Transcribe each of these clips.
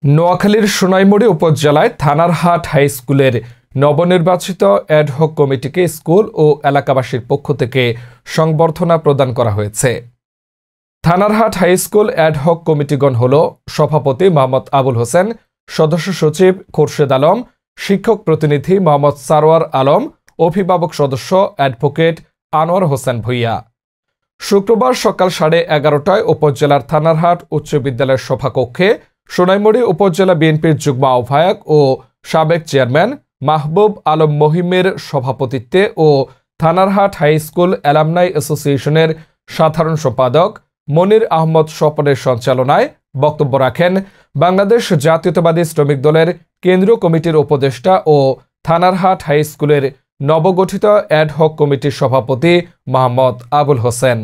নোয়াখালীর সোনাইমুড়ি উপজেলায় থানারহাট হাই স্কুলের নবনির্বাচিত অ্যাডহক কমিটিকে স্কুল ও এলাকাবাসীর পক্ষ থেকে সংবর্ধনা প্রদান করা হয়েছে। থানারহাট হাই স্কুল অ্যাডহক কমিটিগণ হল সভাপতি মোহাম্মদ আবুল হোসেন, সদস্য সচিব খোরশেদ আলম, শিক্ষক প্রতিনিধি মোহাম্মদ সারোয়ার আলম, অভিভাবক সদস্য অ্যাডভোকেট আনোয়ার হোসেন ভূঁইয়া। শুক্রবার সকাল 11:30টায় উপজেলার থানারহাট উচ্চ বিদ্যালয়ের সভাকক্ষে সোনাইমুড়ি উপজেলা বিএনপির যুগ্ম আহ্বায়ক ও সাবেক চেয়ারম্যান মাহবুব আলম মহিমের সভাপতিত্বে ও থানারহাট হাই স্কুল অ্যালামনাই অ্যাসোসিয়েশনের সাধারণ সম্পাদক মনির আহমদ স্বপনের সঞ্চালনায় বক্তব্য রাখেন বাংলাদেশ জাতীয়তাবাদী শ্রমিক দলের কেন্দ্রীয় কমিটির উপদেষ্টা ও থানারহাট হাই স্কুলের নবগঠিত অ্যাডহক কমিটির সভাপতি মোহাম্মদ আবুল হোসেন।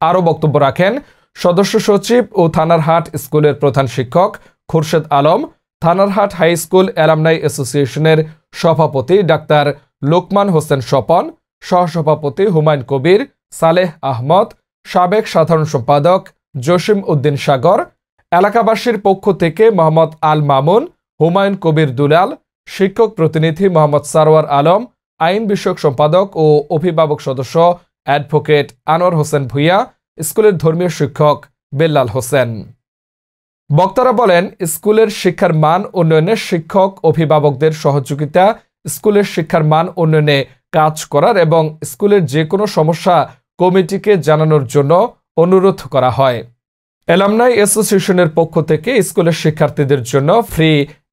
আরও বক্তব্য রাখেন সদস্য সচিব ও থানারহাট স্কুলের প্রধান শিক্ষক Khorshed Alam, Thanarhat high school alumni অ্যাসোসিয়েশনের সভাপতি ডাক্তার লোকমান হোসেন স্বপন, সহসভাপতি হুমায়ুন কবির, সালেহ আহমদ, সাবেক সাধারণ সম্পাদক জসিম উদ্দিন সাগর, এলাকাবাসীর পক্ষ থেকে মোহাম্মদ আল মামুন, হুমায়ুন কবির দুলাল, শিক্ষক প্রতিনিধি মোহাম্মদ সারোয়ার আলম, আইন বিষয়ক সম্পাদক ও অভিভাবক সদস্য অ্যাডভোকেট আনোয়ার হোসেন ভূঁইয়া, স্কুলের ধর্মীয় শিক্ষক বেল্লাল হোসেন। বক্তারা বলেন, স্কুলের শিক্ষার মান উন্নয়নে শিক্ষক অভিভাবকদের সহযোগিতা, স্কুলের শিক্ষার মান উন্নয়নে কাজ করার এবং স্কুলের যে কোনো সমস্যা কমিটিকে জানানোর জন্য অনুরোধ করা হয়। অ্যালামনাই অ্যাসোসিয়েশনের পক্ষ থেকে স্কুলের শিক্ষার্থীদের জন্য ফ্রি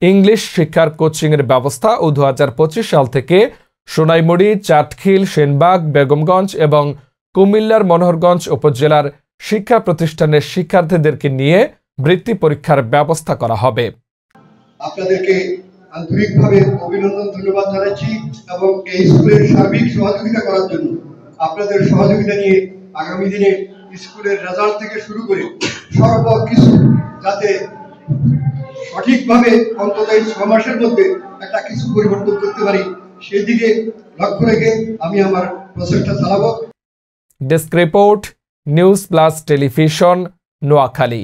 ইংলিশ শিক্ষার কোচিংয়ের ব্যবস্থা ও 2025 সাল থেকে সোনাইমুড়ি, চাটখিল, সেনবাগ, বেগমগঞ্জ এবং কুমিল্লার মনোহরগঞ্জ উপজেলার শিক্ষা প্রতিষ্ঠানের শিক্ষার্থীদেরকে নিয়ে বৃত্তি পরীক্ষার ব্যবস্থা করা হবে। আপনাদেরকে আন্তরিকভাবে অভিনন্দন, ধন্যবাদ জানাচ্ছি এবং এই স্কুলের সার্বিক সহযোগিতা করার জন্য। আপনাদের সহযোগিতা নিয়ে আগামী দিনে স্কুলের রেজাল্ট থেকে শুরু করে সর্বকিছু যাতে সঠিকভাবে অন্তত এই 6 মাসের মধ্যে একটা কিছু পরিবর্তন করতে পারি, সেদিকে লক্ষ্য রেখে আমি আমার প্রচেষ্টা চালাবো। Desk report, news plus television, Noakhali.